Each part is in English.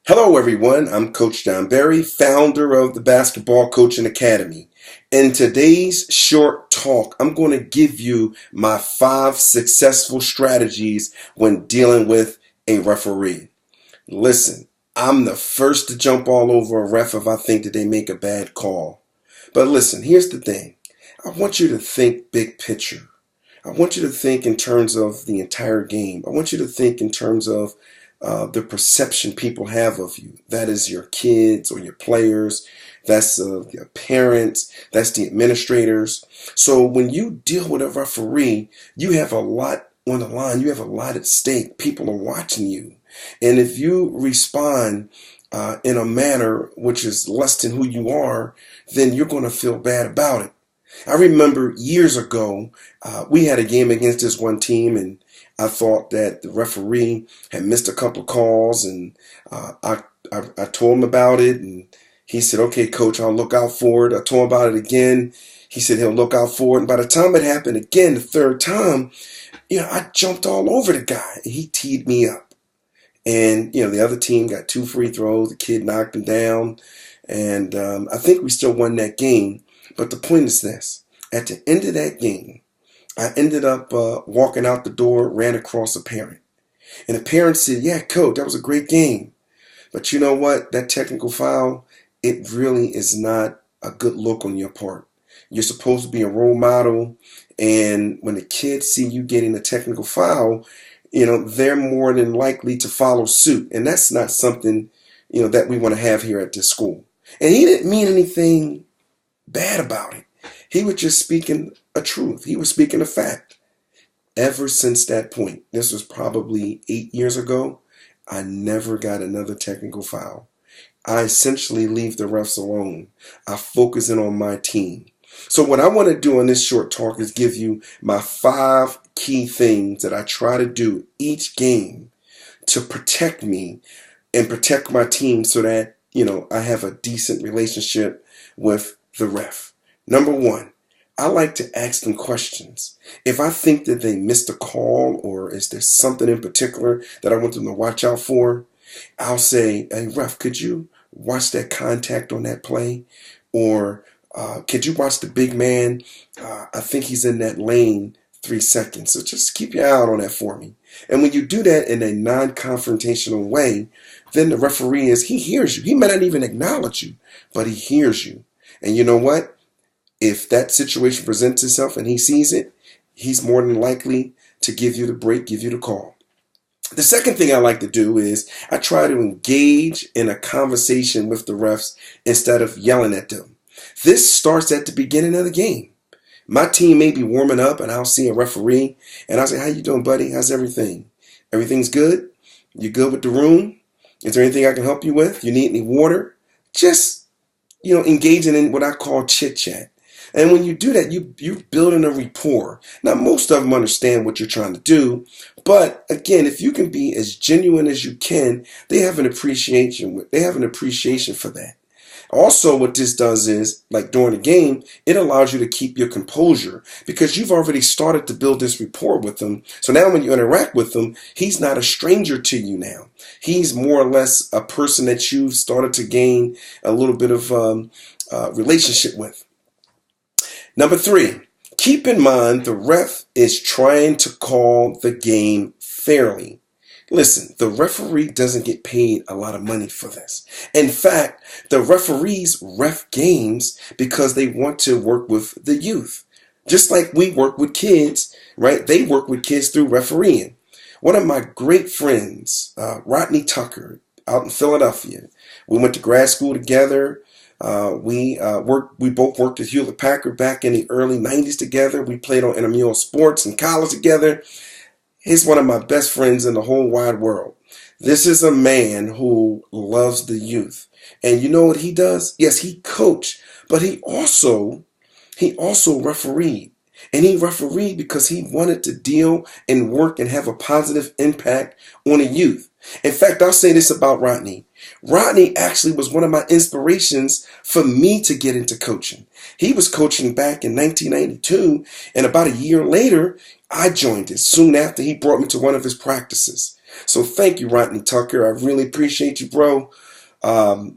Hello, everyone. I'm Coach Don Berry, founder of the Basketball Coaching Academy. In today's short talk, I'm going to give you my 5 successful strategies when dealing with a referee. Listen, I'm the first to jump all over a ref if I think that they make a bad call. But listen, here's the thing. I want you to think big picture. I want you to think in terms of the entire game. I want you to think in terms of the perception people have of you. That is your kids or your players. That's your parents. That's the administrators. So when you deal with a referee, you have a lot on the line. You have a lot at stake. People are watching you. And if you respond in a manner which is less than who you are, then you're going to feel bad about it. I remember years ago, we had a game against this one team, and I thought that the referee had missed a couple of calls, and I told him about it, and he said, "Okay, coach, I'll look out for it." I told him about it again. He said he'll look out for it. And by the time it happened again, the third time, I jumped all over the guy, and he teed me up. And, the other team got 2 free throws. The kid knocked him down, and I think we still won that game. But the point is this. At the end of that game, I ended up walking out the door, ran across a parent. And the parent said, "Yeah, coach, that was a great game. But you know what? That technical foul, it really is not a good look on your part. You're supposed to be a role model. And when the kids see you getting a technical foul, they're more than likely to follow suit. And that's not something, that we want to have here at this school." And he didn't mean anything bad about it. He was just speaking a truth. He was speaking a fact. Ever since that point, this was probably 8 years ago, I never got another technical foul. I essentially leave the refs alone. I focus in on my team. So what I want to do in this short talk is give you my 5 key things that I try to do each game to protect me and protect my team so that, I have a decent relationship with the ref. Number 1, I like to ask them questions. If I think that they missed a call or is there something in particular that I want them to watch out for, I'll say, "Hey, ref, could you watch that contact on that play?" Or could you watch the big man? I think he's in that lane 3 seconds. So just keep your eye out on that for me. And when you do that in a non-confrontational way, then the referee he hears you. He may not even acknowledge you, but he hears you. And you know what? If that situation presents itself and he sees it, he's more than likely to give you the break, give you the call. The second thing I like to do is I try to engage in a conversation with the refs instead of yelling at them. This starts at the beginning of the game. My team may be warming up and I'll see a referee and I'll say, "How you doing, buddy? How's everything? Everything's good? You good with the room? Is there anything I can help you with? You need any water?" Just engaging in what I call chit chat. And when you do that, you're building a rapport. Now, most of them understand what you're trying to do. But again, if you can be as genuine as you can, they have an appreciation. They have an appreciation for that. Also, what this does is, like during the game, it allows you to keep your composure because you've already started to build this rapport with them. So now when you interact with them, he's not a stranger to you now. He's more or less a person that you've started to gain a little bit of relationship with. Number 3, keep in mind the ref is trying to call the game fairly. Listen, the referee doesn't get paid a lot of money for this. In fact, the referees ref games because they want to work with the youth. Just like we work with kids, right? They work with kids through refereeing. One of my great friends, Rodney Tucker, out in Philadelphia, we went to grad school together. We both worked at Hewlett Packard back in the early 90s together. We played on intramural sports in college together. He's one of my best friends in the whole wide world. This is a man who loves the youth. And you know what he does? Yes, he coached, but he also refereed. And he refereed because he wanted to deal and work and have a positive impact on the youth. In fact, I'll say this about Rodney. Rodney actually was one of my inspirations for me to get into coaching. He was coaching back in 1992, and about a year later, I joined it soon after he brought me to one of his practices. So thank you, Rodney Tucker. I really appreciate you, bro.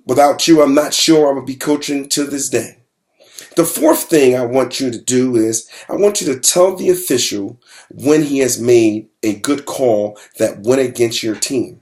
Without you, I'm not sure I would be coaching to this day. The fourth thing I want you to do is I want you to tell the official when he has made a good call that went against your team.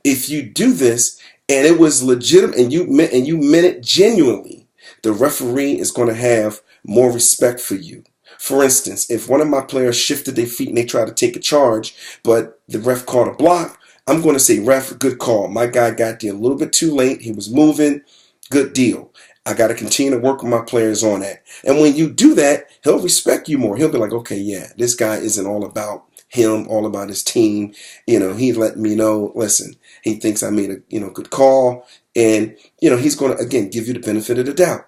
If you do this and it was legitimate and you meant it genuinely, the referee is going to have more respect for you. For instance, if one of my players shifted their feet and they tried to take a charge, but the ref called a block, I'm going to say, ref, good call. My guy got there a little bit too late. He was moving. Good deal. I got to continue to work with my players on that. And when you do that, he'll respect you more. He'll be like, okay, yeah, this guy isn't all about him, all about his team. He let me know, listen, he thinks I made a, good call. And, he's going to, again, give you the benefit of the doubt.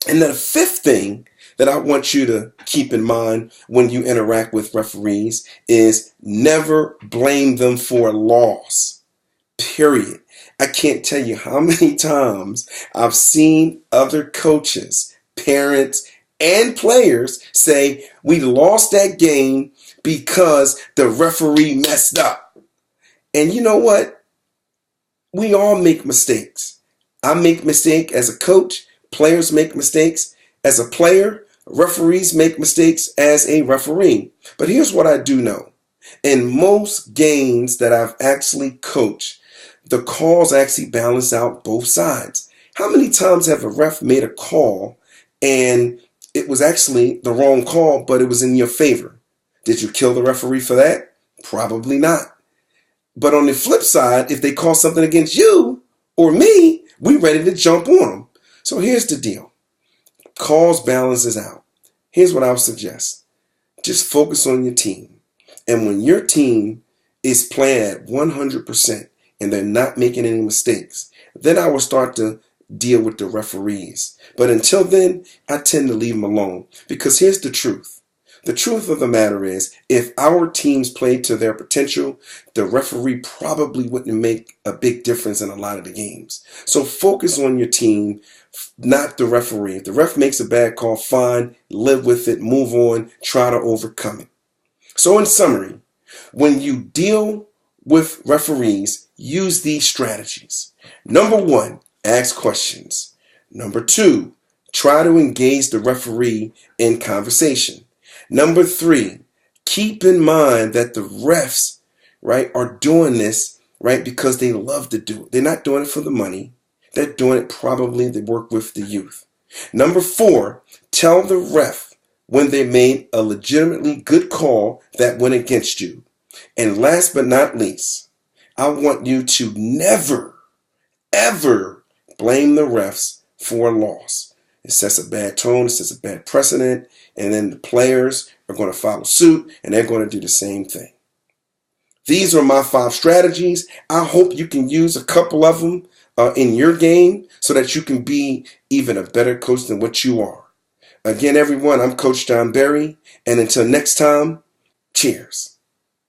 And then the fifth thing that I want you to keep in mind when you interact with referees is never blame them for a loss. Period. I can't tell you how many times I've seen other coaches, parents, and players say, we lost that game because the referee messed up. And you know what? We all make mistakes. I make mistakes as a coach. Players make mistakes as a player. Referees make mistakes as a referee. But here's what I do know. In most games that I've actually coached, the calls actually balance out both sides. How many times have a ref made a call and it was actually the wrong call, but it was in your favor? Did you kill the referee for that? Probably not. But on the flip side, if they call something against you or me, we ready to jump on them. So here's the deal. Calls balances out. Here's what I would suggest. Just focus on your team. And when your team is playing at 100%, and they're not making any mistakes, then I will start to deal with the referees. But until then, I tend to leave them alone. Because here's the truth. The truth of the matter is, if our teams played to their potential, the referee probably wouldn't make a big difference in a lot of the games. So focus on your team, not the referee. If the ref makes a bad call, fine, live with it, move on, try to overcome it. So in summary, when you deal with referees, use these strategies. Number 1, ask questions. Number 2, try to engage the referee in conversation. Number 3, keep in mind that the refs, right, are doing this, right, because they love to do it. They're not doing it for the money. They're doing it probably to work with the youth. Number 4, tell the ref when they made a legitimately good call that went against you. And last but not least, I want you to never, ever blame the refs for a loss. It sets a bad tone, it sets a bad precedent, and then the players are going to follow suit and they're going to do the same thing. These are my 5 strategies. I hope you can use a couple of them in your game so that you can be even a better coach than what you are. Again, everyone, I'm Coach Don Berry, and until next time, cheers.